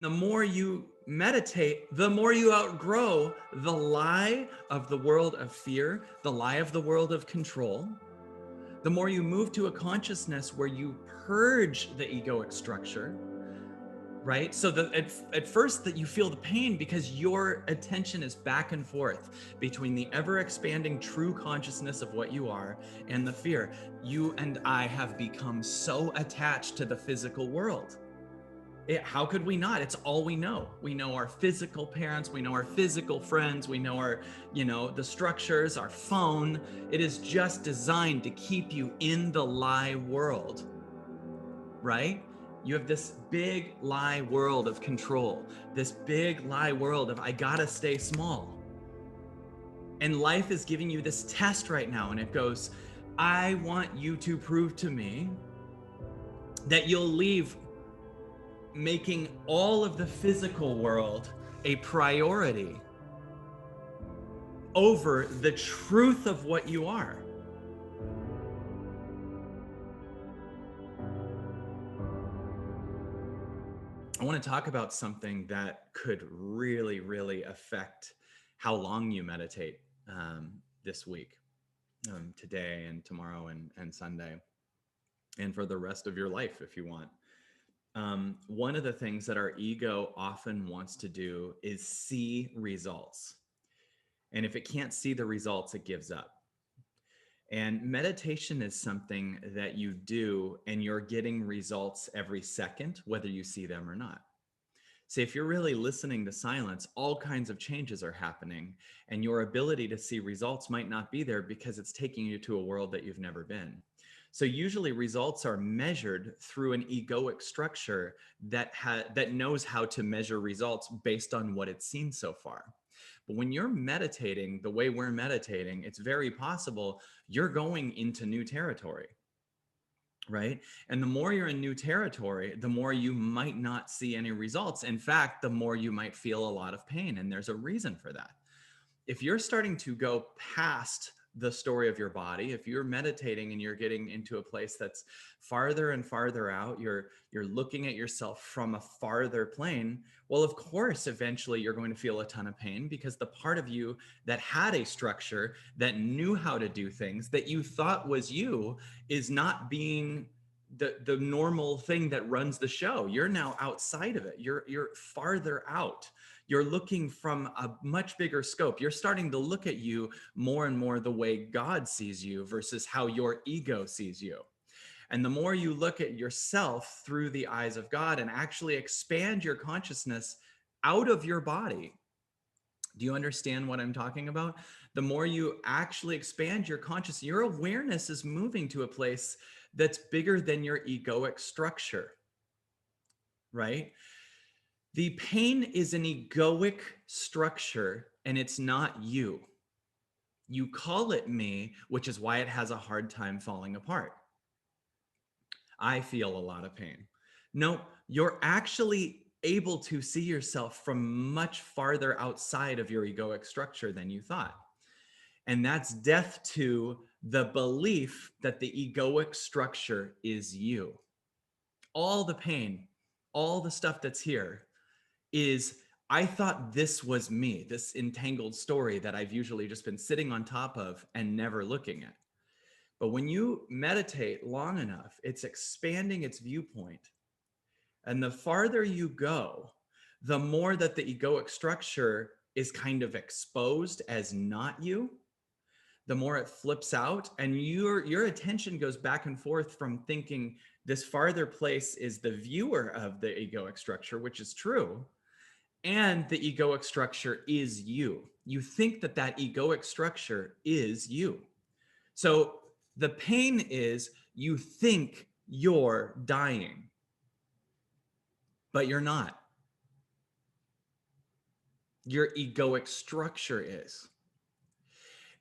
The more you meditate, the more you outgrow the lie of the world of fear, the lie of the world of control. The more you move to a consciousness where you purge the egoic structure, right? So that at first that you feel the pain because your attention is back and forth between the ever expanding true consciousness of what you are and the fear. You and I have become so attached to the physical world. How could we not? It's all we know. We know our physical parents, we know our physical friends, we know our, the structures, our phone. It is just designed to keep you in the lie world, right? You have this big lie world of control, this big lie world of I gotta stay small. And life is giving you this test right now, and it goes, I want you to prove to me that you'll leave making all of the physical world a priority over the truth of what you are. I want to talk about something that could really, really affect how long you meditate this week, today and tomorrow and Sunday, and for the rest of your life if you want. One of the things that our ego often wants to do is see results. And if it can't see the results, it gives up. And meditation is something that you do and you're getting results every second, whether you see them or not. See, if you're really listening to silence, all kinds of changes are happening, and your ability to see results might not be there because it's taking you to a world that you've never been. So usually results are measured through an egoic structure that knows how to measure results based on what it's seen so far. But when you're meditating the way we're meditating, it's very possible you're going into new territory, right? And the more you're in new territory, the more you might not see any results. In fact, the more you might feel a lot of pain. And there's a reason for that. If you're starting to go past the story of your body, if you're meditating and you're getting into a place that's farther and farther out, you're looking at yourself from a farther plane, well, of course eventually you're going to feel a ton of pain because the part of you that had a structure, that knew how to do things, that you thought was you, is not being the normal thing that runs the show. You're now outside of it. You're farther out. You're looking from a much bigger scope. You're starting to look at you more and more the way God sees you versus how your ego sees you. And the more you look at yourself through the eyes of God and actually expand your consciousness out of your body, do you understand what I'm talking about? The more you actually expand your consciousness, your awareness is moving to a place that's bigger than your egoic structure, right? The pain is an egoic structure and it's not you. You call it me, which is why it has a hard time falling apart. I feel a lot of pain. No, you're actually able to see yourself from much farther outside of your egoic structure than you thought. And that's death to the belief that the egoic structure is you. All the pain, all the stuff that's here is I thought this was me, this entangled story that I've usually just been sitting on top of and never looking at. But when you meditate long enough, it's expanding its viewpoint. And the farther you go, the more that the egoic structure is kind of exposed as not you, the more it flips out, and your attention goes back and forth from thinking this farther place is the viewer of the egoic structure, which is true, and the egoic structure is you. You think that that egoic structure is you. So the pain is you think you're dying, but you're not. Your egoic structure is.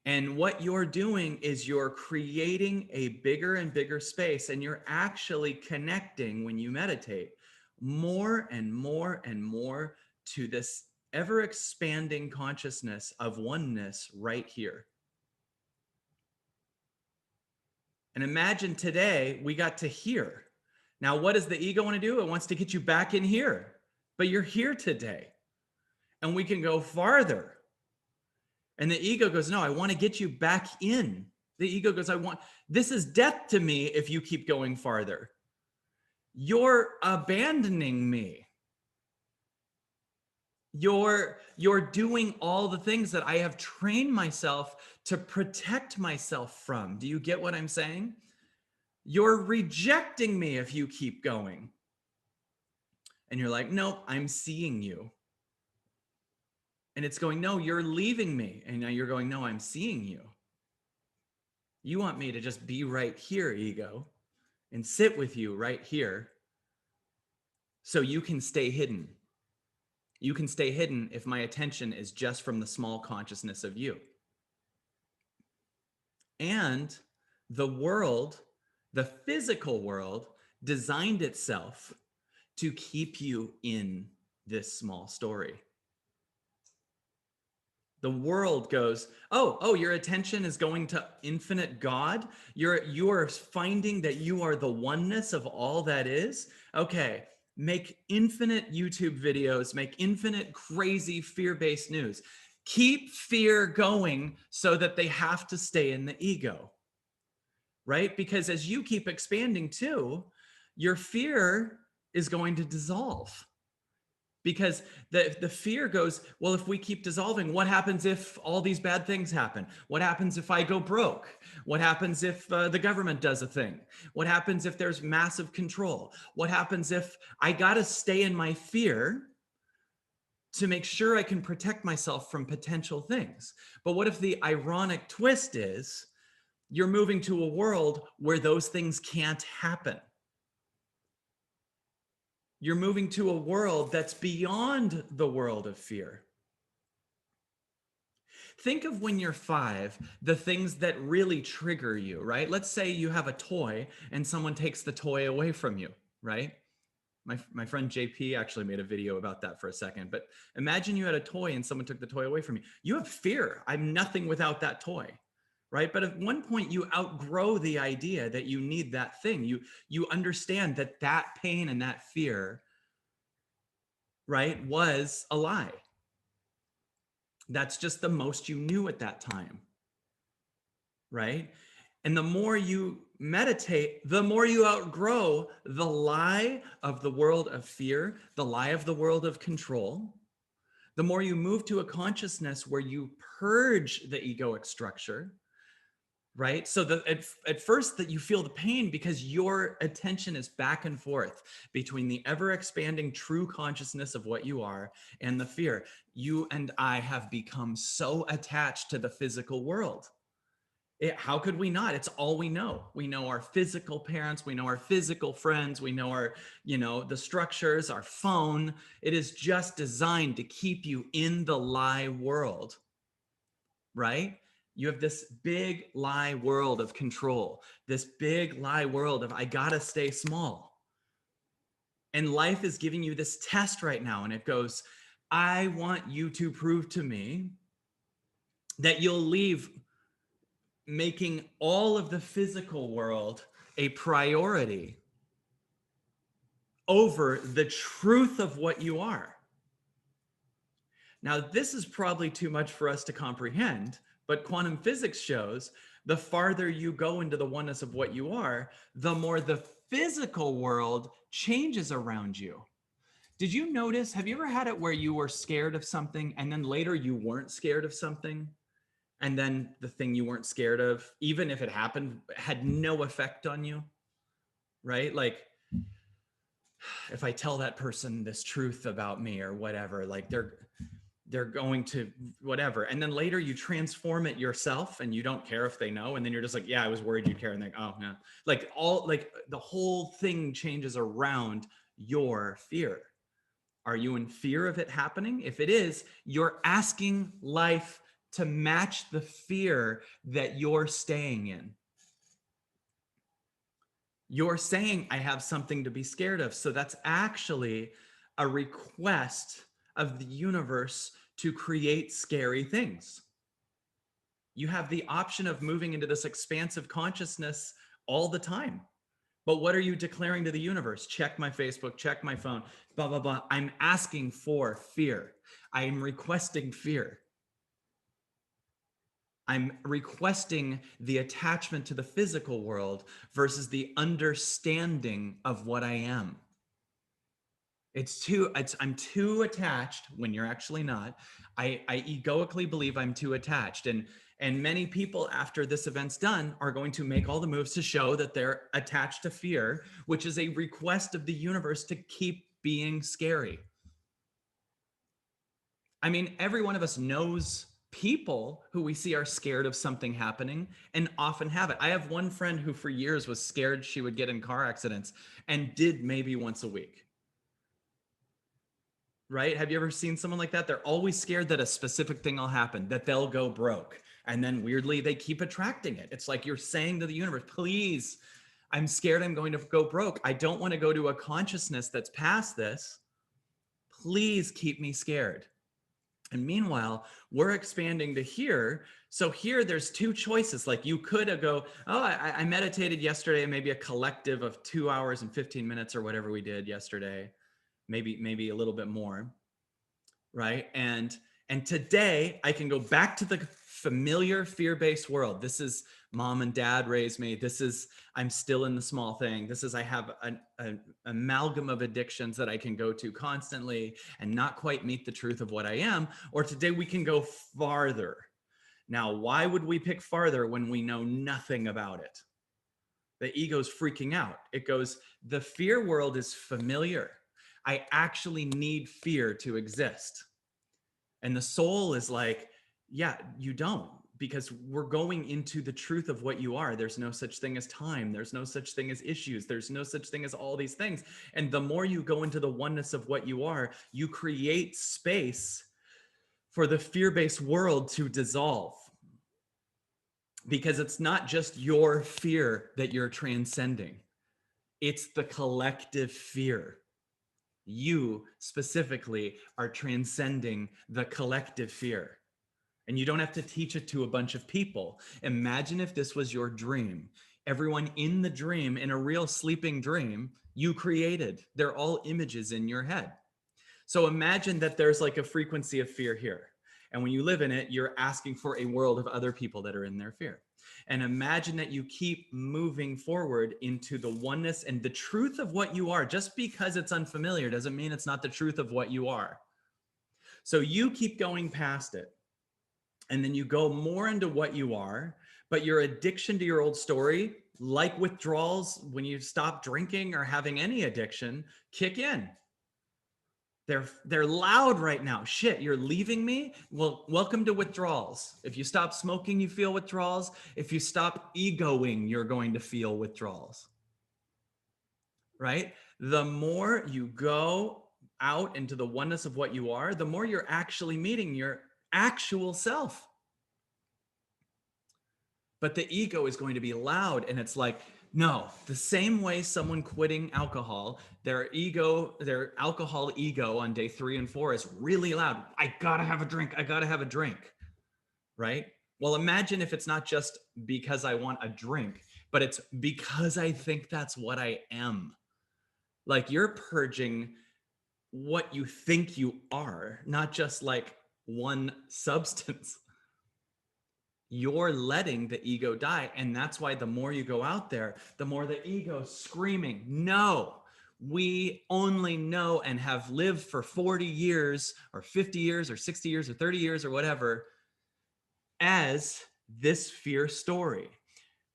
And what you're doing is you're creating a bigger and bigger space, and you're actually connecting when you meditate more and more and more to this ever expanding consciousness of oneness right here. And imagine today we got to here. Now, what does the ego want to do? It wants to get you back in here. but you're here today and we can go farther. And the ego goes, no, I want to get you back in. The ego goes, this is death to me if you keep going farther. You're abandoning me. You're doing all the things that I have trained myself to protect myself from. Do you get what I'm saying? You're rejecting me if you keep going. And you're like, nope, I'm seeing you. And it's going, no, you're leaving me. And now you're going, no, I'm seeing you. You want me to just be right here, ego, and sit with you right here so you can stay hidden. You can stay hidden if my attention is just from the small consciousness of you. And the world, the physical world, designed itself to keep you in this small story. The world goes, oh, your attention is going to infinite God. You are finding that you are the oneness of all that is. Okay, make infinite YouTube videos, make infinite crazy fear-based news. Keep fear going so that they have to stay in the ego, right? Because as you keep expanding too, your fear is going to dissolve. Because the fear goes, well, if we keep dissolving, what happens if all these bad things happen? What happens if I go broke? What happens if the government does a thing? What happens if there's massive control? What happens if I got to stay in my fear to make sure I can protect myself from potential things? But what if the ironic twist is you're moving to a world where those things can't happen? You're moving to a world that's beyond the world of fear. Think of when you're 5, the things that really trigger you, right? Let's say you have a toy and someone takes the toy away from you, right? My friend JP actually made a video about that for a second, but imagine you had a toy and someone took the toy away from you. You have fear. I'm nothing without that toy, right? But at one point you outgrow the idea that you need that thing. You understand that that pain and that fear, right, was a lie. That's just the most you knew at that time, right? And the more you meditate, the more you outgrow the lie of the world of fear, the lie of the world of control. The more you move to a consciousness where you purge the egoic structure, right? So that at first that you feel the pain because your attention is back and forth between the ever expanding true consciousness of what you are and the fear. You and I have become so attached to the physical world. How could we not? It's all we know. We know our physical parents, we know our physical friends, we know our, the structures, our phone. It is just designed to keep you in the lie world, right? You have this big lie world of control, this big lie world of I gotta stay small. And life is giving you this test right now. And it goes, I want you to prove to me that you'll leave making all of the physical world a priority over the truth of what you are. Now, this is probably too much for us to comprehend, but quantum physics shows the farther you go into the oneness of what you are, the more the physical world changes around you. Did you notice, have you ever had it where you were scared of something and then later you weren't scared of something? And then the thing you weren't scared of, even if it happened, had no effect on you, right? Like, if I tell that person this truth about me or whatever, like they're going to whatever. And then later you transform it yourself and you don't care if they know. And then you're just like, yeah, I was worried you'd care. And like, oh, no. Like the whole thing changes around your fear. Are you in fear of it happening? If it is, you're asking life to match the fear that you're staying in. You're saying, I have something to be scared of. So that's actually a request of the universe to create scary things. You have the option of moving into this expansive consciousness all the time, But what are you declaring to the universe? Check my Facebook, check my phone, blah, blah, blah. I'm asking for fear. I'm requesting fear. I'm requesting the attachment to the physical world versus the understanding of what I am. I'm too attached when you're actually not. I egoically believe I'm too attached. And many people after this event's done are going to make all the moves to show that they're attached to fear, which is a request of the universe to keep being scary. I mean, every one of us knows people who we see are scared of something happening and often have it. I have one friend who for years was scared she would get in car accidents and did maybe once a week. Right? Have you ever seen someone like that? They're always scared that a specific thing will happen, that they'll go broke. And then weirdly, they keep attracting it. It's like you're saying to the universe, please, I'm scared I'm going to go broke. I don't want to go to a consciousness that's past this. Please keep me scared. And meanwhile, we're expanding to here. So here, there's two choices. Like you could go, oh, I meditated yesterday, maybe a collective of 2 hours and 15 minutes or whatever we did yesterday. Maybe a little bit more, right? And today I can go back to the familiar fear-based world. This is mom and dad raised me. This is I'm still in the small thing. This is I have an amalgam of addictions that I can go to constantly and not quite meet the truth of what I am. Or today we can go farther. Now, why would we pick farther when we know nothing about it? The ego's freaking out. It goes, the fear world is familiar. I actually need fear to exist. And the soul is like, yeah, you don't, because we're going into the truth of what you are. There's no such thing as time. There's no such thing as issues. There's no such thing as all these things. And the more you go into the oneness of what you are, you create space for the fear-based world to dissolve. Because it's not just your fear that you're transcending. It's the collective fear. You specifically are transcending the collective fear. And you don't have to teach it to a bunch of people. Imagine if this was your dream. Everyone in the dream, in a real sleeping dream, you created. They're all images in your head. So imagine that there's like a frequency of fear here. And when you live in it, you're asking for a world of other people that are in their fear. And imagine that you keep moving forward into the oneness and the truth of what you are. Just because it's unfamiliar doesn't mean it's not the truth of what you are. So you keep going past it. And then you go more into what you are, but your addiction to your old story, like withdrawals, when you stop drinking or having any addiction, kick in. They're loud right now. Shit, you're leaving me? Well, welcome to withdrawals. If you stop smoking, you feel withdrawals. If you stop egoing, you're going to feel withdrawals. Right? The more you go out into the oneness of what you are, the more you're actually meeting your actual self. But the ego is going to be loud, and it's like, no, the same way someone quitting alcohol, their alcohol ego on day 3 and 4 is really loud. I gotta have a drink. I gotta have a drink. Right? Well, imagine if it's not just because I want a drink, but it's because I think that's what I am. Like you're purging what you think you are, not just like one substance. You're letting the ego die. And that's why the more you go out there, the more the ego's screaming, no, we only know and have lived for 40 years or 50 years or 60 years or 30 years or whatever as this fear story.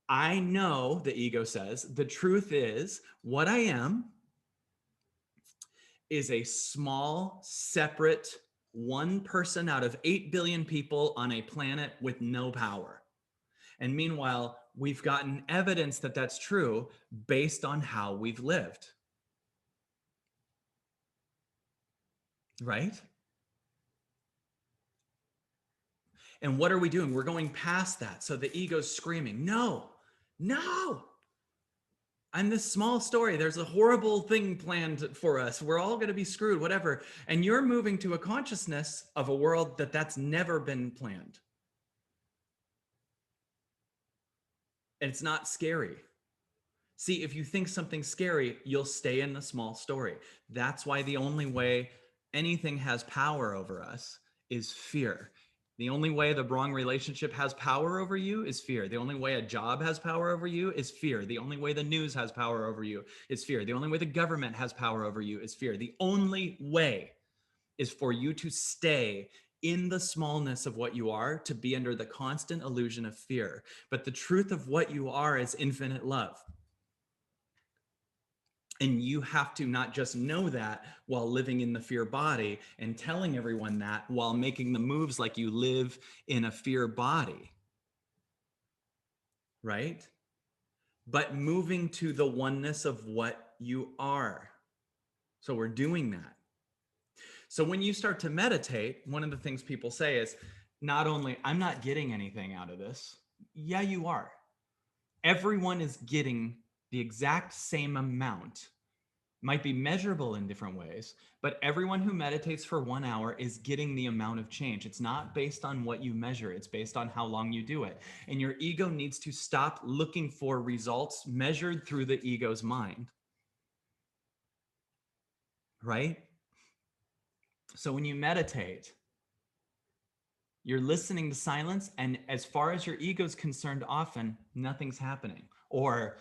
I know, the ego says, the truth is what I am is a small, separate one person out of 8 billion people on a planet with no power. And meanwhile, we've gotten evidence that that's true based on how we've lived. Right? And what are we doing? We're going past that. So the ego's screaming, no, no. I'm this small story. There's a horrible thing planned for us. We're all going to be screwed, whatever. And you're moving to a consciousness of a world that's never been planned. And it's not scary. See, if you think something's scary, you'll stay in the small story. That's why the only way anything has power over us is fear. The only way the wrong relationship has power over you is fear. The only way a job has power over you is fear. The only way the news has power over you is fear. The only way the government has power over you is fear. The only way is for you to stay in the smallness of what you are, to be under the constant illusion of fear. But the truth of what you are is infinite love. And you have to not just know that while living in the fear body and telling everyone that while making the moves like you live in a fear body, right? But moving to the oneness of what you are. So we're doing that. So when you start to meditate, one of the things people say is not only, I'm not getting anything out of this. Yeah, you are. Everyone is getting the exact same amount. Might be measurable in different ways, but everyone who meditates for 1 hour is getting the amount of change. It's not based on what you measure, it's based on how long you do it. And your ego needs to stop looking for results measured through the ego's mind. Right? So when you meditate, you're listening to silence, and as far as your ego's concerned, often nothing's happening. Or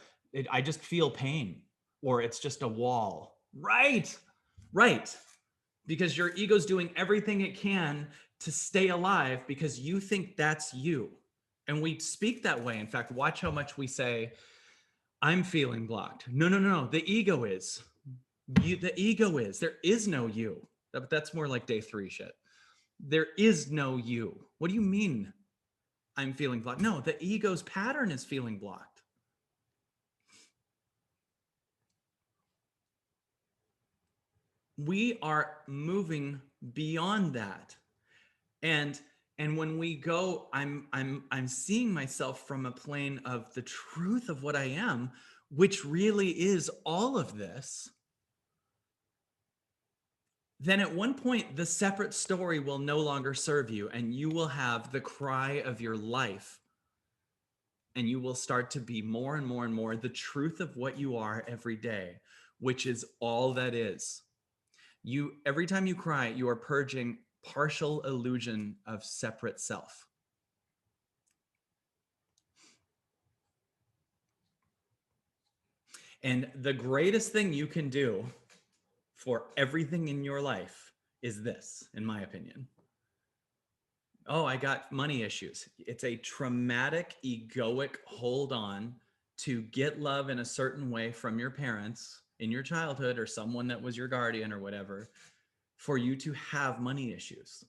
I just feel pain, or it's just a wall. Right. Because your ego's doing everything it can to stay alive because you think that's you. And we speak that way. In fact, watch how much we say, I'm feeling blocked. No. The ego is. The ego is. There is no you. That's more like day 3 shit. There is no you. What do you mean I'm feeling blocked? No, the ego's pattern is feeling blocked. We are moving beyond that. And when we go, I'm seeing myself from a plane of the truth of what I am, which really is all of this. Then at one point, the separate story will no longer serve you, and you will have the cry of your life. And you will start to be more and more and more the truth of what you are every day, which is all that is. You, every time you cry, you are purging partial illusion of separate self. And the greatest thing you can do for everything in your life is this, in my opinion. Oh, I got money issues. It's a traumatic, egoic hold on to get love in a certain way from your parents in your childhood or someone that was your guardian or whatever, for you to have money issues.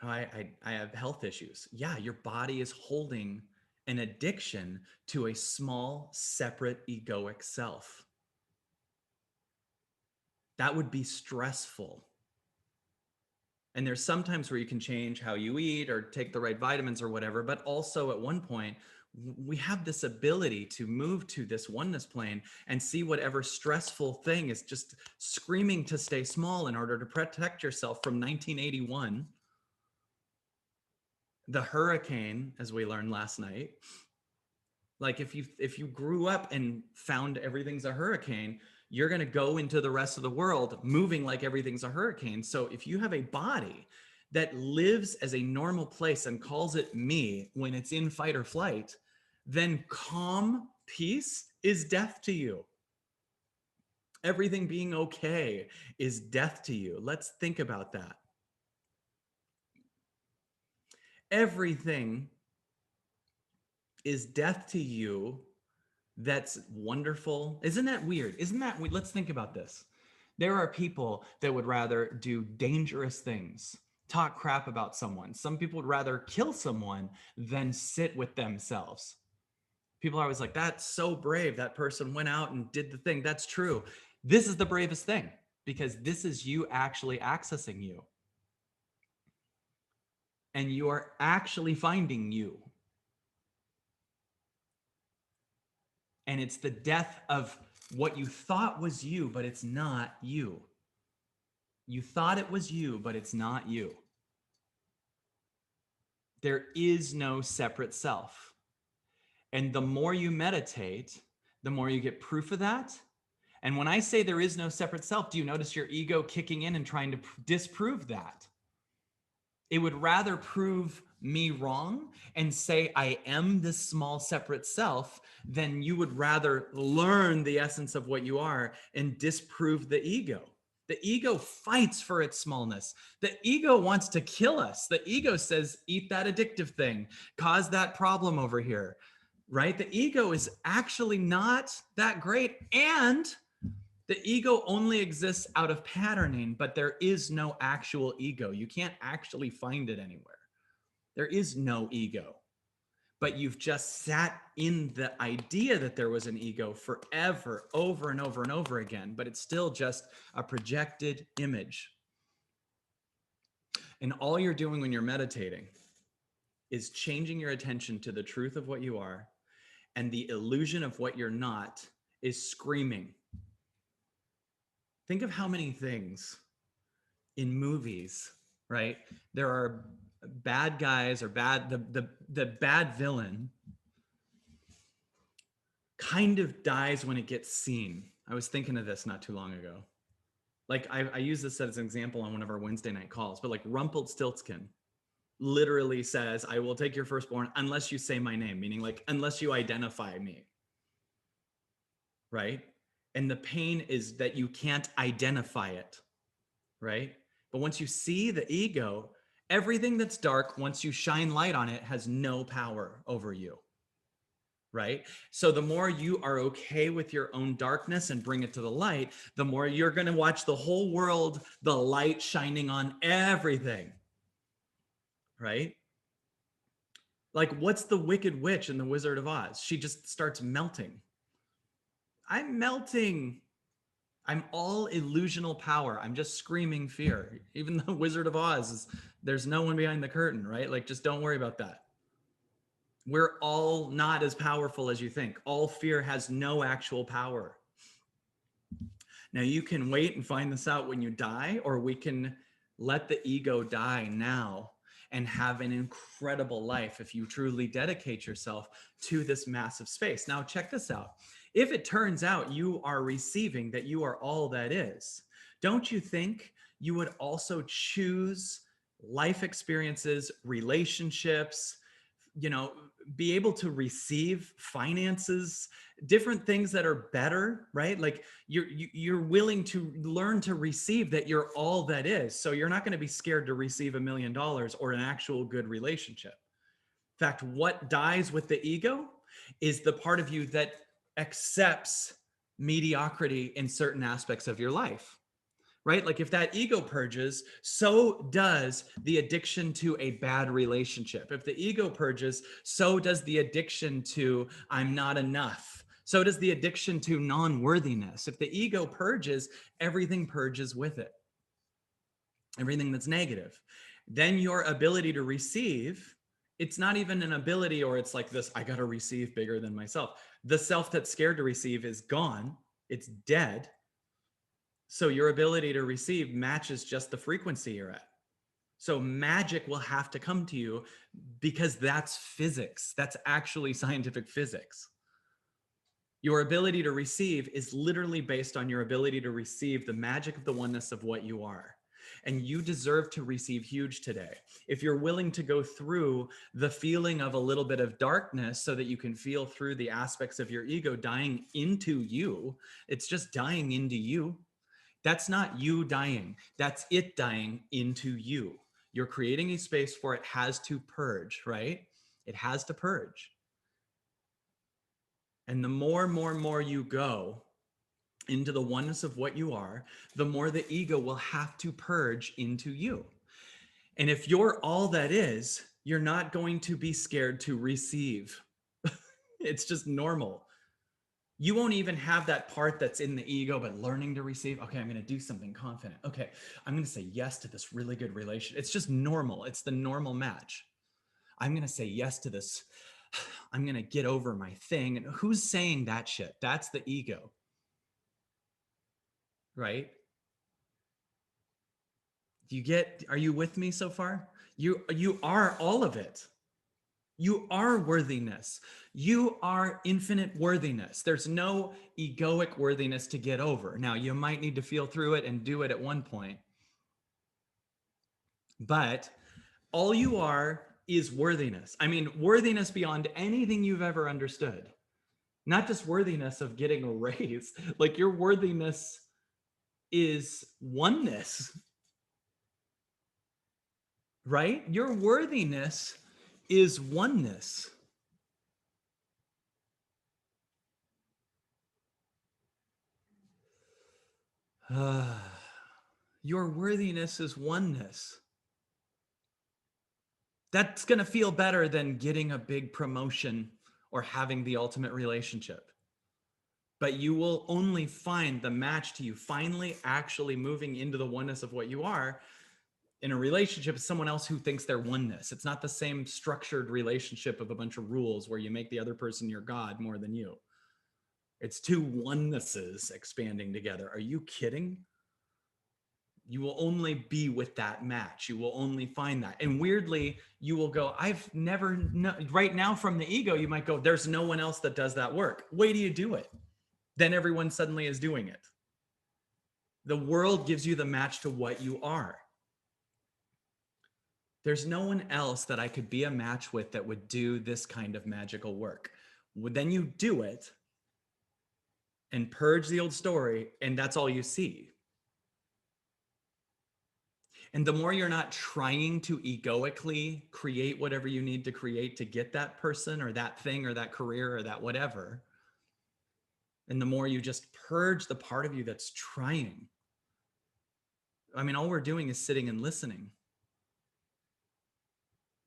I have health issues. Yeah, your body is holding an addiction to a small, separate, egoic self. That would be stressful. And there's sometimes where you can change how you eat or take the right vitamins or whatever, but also at one point, we have this ability to move to this oneness plane and see whatever stressful thing is just screaming to stay small in order to protect yourself from 1981. The hurricane, as we learned last night. Like if you grew up and found everything's a hurricane, you're going to go into the rest of the world moving like everything's a hurricane. So if you have a body that lives as a normal place and calls it me when it's in fight or flight, then calm peace is death to you. Everything being okay is death to you. Let's think about that. Everything is death to you. That's wonderful. Isn't that weird? Isn't that weird? Let's think about this. There are people that would rather do dangerous things, talk crap about someone. Some people would rather kill someone than sit with themselves. People are always like, that's so brave. That person went out and did the thing. That's true. This is the bravest thing because this is you actually accessing you. And you are actually finding you. And it's the death of what you thought was you, but it's not you. You thought it was you, but it's not you. There is no separate self. And the more you meditate, the more you get proof of that. And when I say there is no separate self, do you notice your ego kicking in and trying to disprove that? It would rather prove me wrong and say I am this small separate self than you would rather learn the essence of what you are and disprove the ego. The ego fights for its smallness. The ego wants to kill us. The ego says, eat that addictive thing, cause that problem over here, right? The ego is actually not that great. And the ego only exists out of patterning, but there is no actual ego. You can't actually find it anywhere. There is no ego. But you've just sat in the idea that there was an ego forever, over and over and over again, but it's still just a projected image. And all you're doing when you're meditating is changing your attention to the truth of what you are, and the illusion of what you're not is screaming. Think of how many things in movies, right? There are bad guys or the bad villain kind of dies when it gets seen. I was thinking of this not too long ago. Like I use this as an example on one of our Wednesday night calls, but like Rumpelstiltskin literally says, I will take your firstborn unless you say my name, meaning like unless you identify me, right? And the pain is that you can't identify it, right? But once you see the ego, everything that's dark, once you shine light on it, has no power over you, right? So the more you are okay with your own darkness and bring it to the light, the more you're going to watch the whole world, the light shining on everything, right? Like, what's the Wicked Witch in The Wizard of Oz? She just starts melting. I'm melting. I'm all illusional power. I'm just screaming fear. Even the Wizard of Oz there's no one behind the curtain, right? Like, just don't worry about that. We're all not as powerful as you think. All fear has no actual power. Now, you can wait and find this out when you die, or we can let the ego die now and have an incredible life if you truly dedicate yourself to this massive space. Now, check this out. If it turns out you are receiving that you are all that is, don't you think you would also choose life experiences, relationships, be able to receive finances, different things that are better, right? Like you're willing to learn to receive that you're all that is. So you're not going to be scared to receive $1 million or an actual good relationship. In fact, what dies with the ego is the part of you that accepts mediocrity in certain aspects of your life. Right? Like if that ego purges, so does the addiction to a bad relationship. If the ego purges, so does the addiction to I'm not enough. So does the addiction to non-worthiness. If the ego purges, everything purges with it. Everything that's negative. Then your ability to receive, it's not even an ability or it's like this, I got to receive bigger than myself. The self that's scared to receive is gone. It's dead. So your ability to receive matches just the frequency you're at. So magic will have to come to you because that's physics. That's actually scientific physics. Your ability to receive is literally based on your ability to receive the magic of the oneness of what you are. And you deserve to receive huge today. If you're willing to go through the feeling of a little bit of darkness so that you can feel through the aspects of your ego dying into you, it's just dying into you. That's not you dying. That's it dying into you. You're creating a space for it has to purge, right? It has to purge. And the more you go into the oneness of what you are, the more the ego will have to purge into you. And if you're all that is, you're not going to be scared to receive. It's just normal. You won't even have that part that's in the ego, but learning to receive. Okay, I'm going to do something confident. Okay, I'm going to say yes to this really good relationship. It's just normal. It's the normal match. I'm going to say yes to this. I'm going to get over my thing. And who's saying that shit? That's the ego, right? Are you with me so far? You are all of it. You are worthiness. You are infinite worthiness. There's no egoic worthiness to get over. Now, you might need to feel through it and do it at one point, but all you are is worthiness. I mean, worthiness beyond anything you've ever understood. Not just worthiness of getting a raise, like your worthiness is oneness, right? Your worthiness is oneness. Your worthiness is oneness. That's going to feel better than getting a big promotion or having the ultimate relationship. But you will only find the match to you finally actually moving into the oneness of what you are in a relationship with someone else who thinks they're oneness. It's not the same structured relationship of a bunch of rules where you make the other person your God more than you. It's two onenesses expanding together. Are you kidding? You will only be with that match. You will only find that. And weirdly, you will go, I've never, right now from the ego, you might go, there's no one else that does that work. Wait till you do it. Then everyone suddenly is doing it. The world gives you the match to what you are. There's no one else that I could be a match with that would do this kind of magical work. Then you do it and purge the old story, and that's all you see. And the more you're not trying to egoically create whatever you need to create to get that person or that thing or that career or that whatever, and the more you just purge the part of you that's trying. I mean, all we're doing is sitting and listening,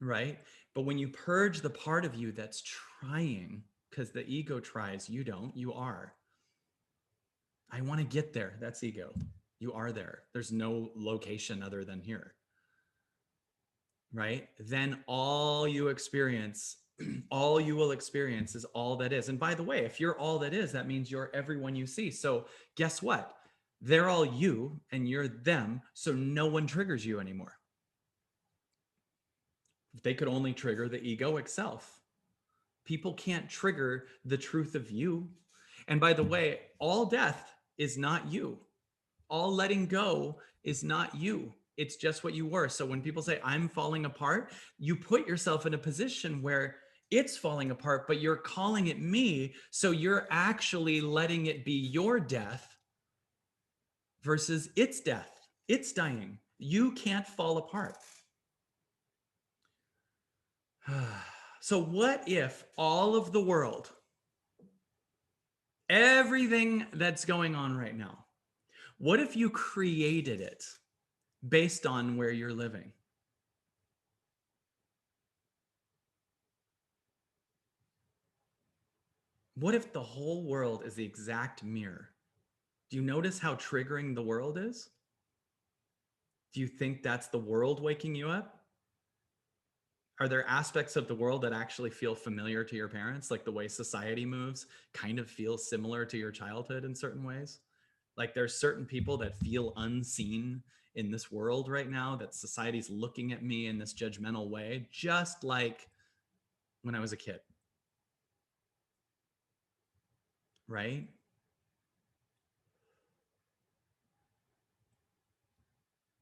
right? But when you purge the part of you that's trying, because the ego tries, you don't, you are. I want to get there. That's ego. You are there. There's no location other than here, right? Then all you experience, all you will experience is all that is. And by the way, if you're all that is, that means you're everyone you see. So guess what? They're all you and you're them. So no one triggers you anymore. They could only trigger the egoic self. People can't trigger the truth of you. And by the way, all death is not you. All letting go is not you. It's just what you were. So when people say, I'm falling apart, you put yourself in a position where it's falling apart, but you're calling it me. So you're actually letting it be your death versus its death. It's dying. You can't fall apart. So what if all of the world, everything that's going on right now, what if you created it based on where you're living? What if the whole world is the exact mirror? Do you notice how triggering the world is? Do you think that's the world waking you up? Are there aspects of the world that actually feel familiar to your parents, like the way society moves kind of feels similar to your childhood in certain ways? Like there's certain people that feel unseen in this world right now, that society's looking at me in this judgmental way, just like when I was a kid, right?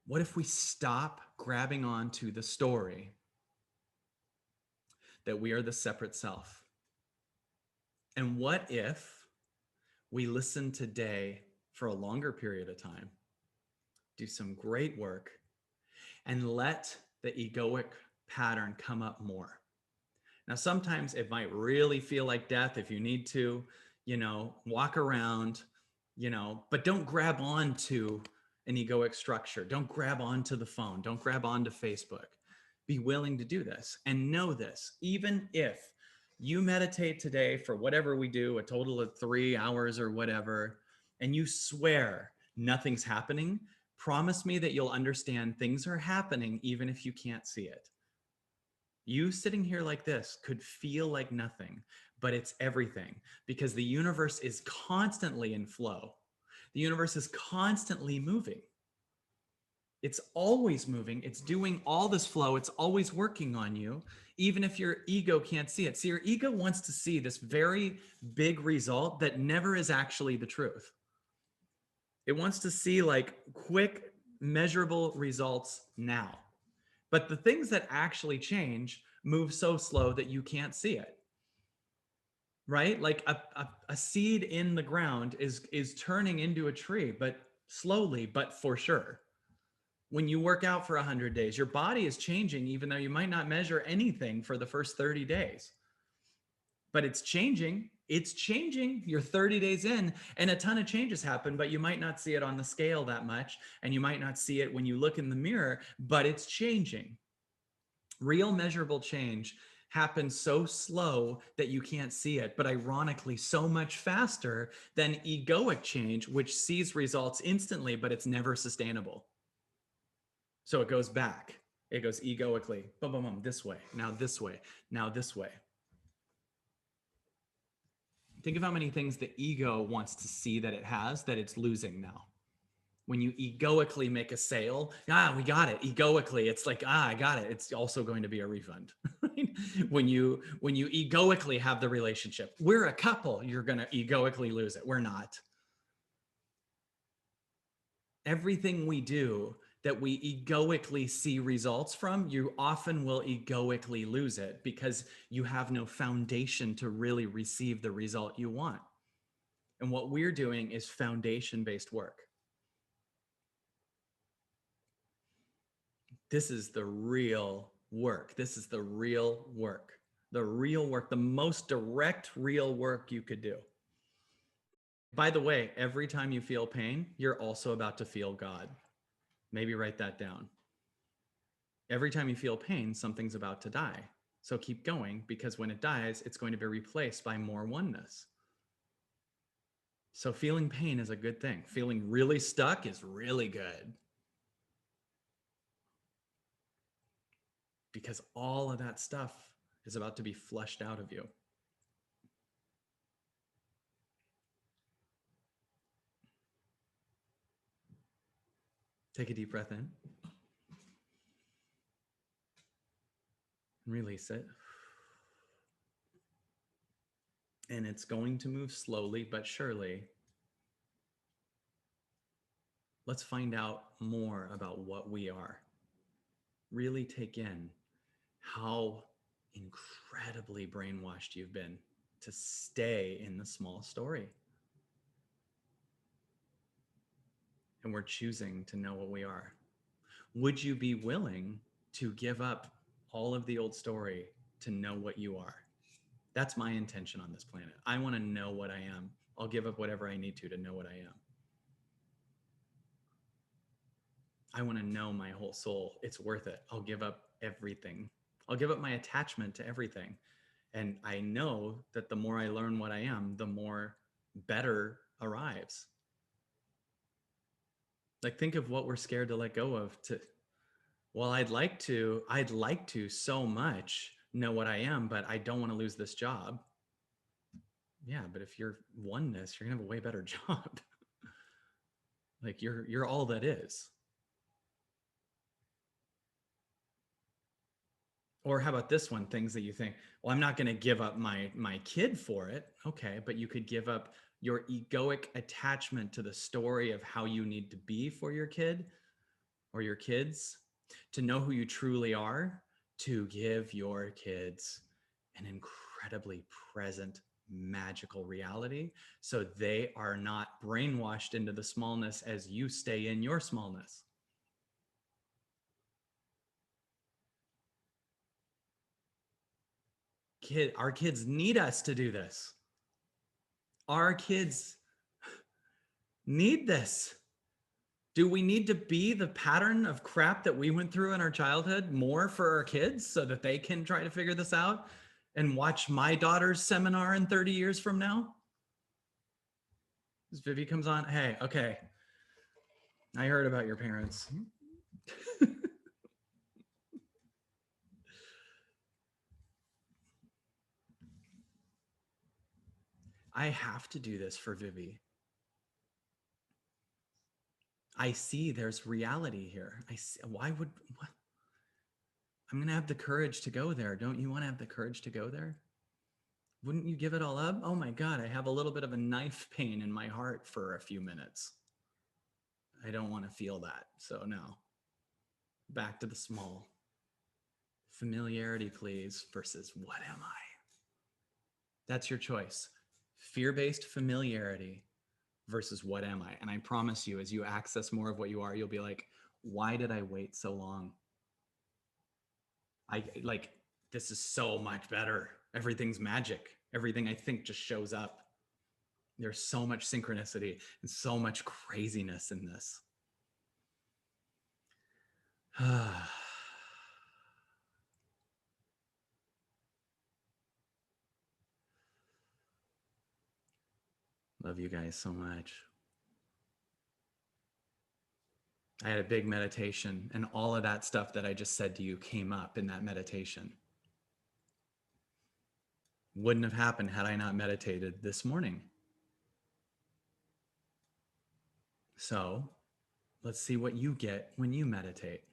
What if we stop grabbing onto the story that we are the separate self? And what if we listen today for a longer period of time, do some great work, and let the egoic pattern come up more? Now, sometimes it might really feel like death if you need to, walk around, but don't grab onto an egoic structure. Don't grab onto the phone. Don't grab onto Facebook. Be willing to do this and know this. Even if you meditate today for whatever we do, a total of 3 hours or whatever, and you swear nothing's happening, promise me that you'll understand things are happening even if you can't see it. You sitting here like this could feel like nothing, but it's everything, because the universe is constantly in flow. The universe is constantly moving. It's always moving. It's doing all this flow. It's always working on you. even if your ego can't see it. See, your ego wants to see this very big result that never is actually the truth. It wants to see like quick, measurable results now. But the things that actually change move so slow that you can't see it. Right? Like a seed in the ground is turning into a tree, but slowly, but for sure. When you work out for 100 days, your body is changing, even though you might not measure anything for the first 30 days. But it's changing. It's changing. You're 30 days in, and a ton of changes happen, but you might not see it on the scale that much, and you might not see it when you look in the mirror, but it's changing. Real measurable change happens so slow that you can't see it, but ironically, so much faster than egoic change, which sees results instantly, but it's never sustainable. So it goes back. It goes egoically, boom, boom, boom, this way, now this way, now this way. Think of how many things the ego wants to see that it has that it's losing now. When you egoically make a sale, we got it. Egoically, it's like, I got it. It's also going to be a refund. when you egoically have the relationship, we're a couple, you're going to egoically lose it. We're not. Everything we do that we egoically see results from, you often will egoically lose it because you have no foundation to really receive the result you want. And what we're doing is foundation-based work. This is the real work. This is the real work. The real work, the most direct real work you could do. By the way, every time you feel pain, you're also about to feel God. Maybe write that down. Every time you feel pain, something's about to die. So keep going, because when it dies, it's going to be replaced by more oneness. So feeling pain is a good thing. Feeling really stuck is really good. Because all of that stuff is about to be flushed out of you. Take a deep breath in. Release it. And it's going to move slowly but surely. Let's find out more about what we are. Really take in how incredibly brainwashed you've been to stay in the small story. And we're choosing to know what we are. Would you be willing to give up all of the old story to know what you are? That's my intention on this planet. I want to know what I am. I'll give up whatever I need to know what I am. I want to know my whole soul. It's worth it. I'll give up everything. I'll give up my attachment to everything. And I know that the more I learn what I am, the more better arrives. Like, think of what we're scared to let go of. Well, I'd like to so much know what I am, but I don't want to lose this job. Yeah, but if you're oneness, you're gonna have a way better job. Like you're all that is. Or how about this one? Things that you think, well, I'm not going to give up my kid for it. Okay, but you could give up your egoic attachment to the story of how you need to be for your kid or your kids, to know who you truly are, to give your kids an incredibly present, magical reality, so they are not brainwashed into the smallness as you stay in your smallness. Our kids need us to do this. Our kids need this. Do we need to be the pattern of crap that we went through in our childhood more for our kids so that they can try to figure this out and watch my daughter's seminar in 30 years from now? As Vivi comes on, hey, okay, I heard about your parents. I have to do this for Vivi. I see there's reality here. I see, what? I'm going to have the courage to go there. Don't you want to have the courage to go there? Wouldn't you give it all up? Oh my God, I have a little bit of a knife pain in my heart for a few minutes. I don't want to feel that. So no. Back to the small. Familiarity, please, versus what am I? That's your choice. Fear-based familiarity versus what am I? And I promise you, as you access more of what you are, you'll be like, why did I wait so long? This is so much better. Everything's magic. Everything I think just shows up. There's so much synchronicity and so much craziness in this. Love you guys so much. I had a big meditation, and all of that stuff that I just said to you came up in that meditation. Wouldn't have happened had I not meditated this morning. So let's see what you get when you meditate.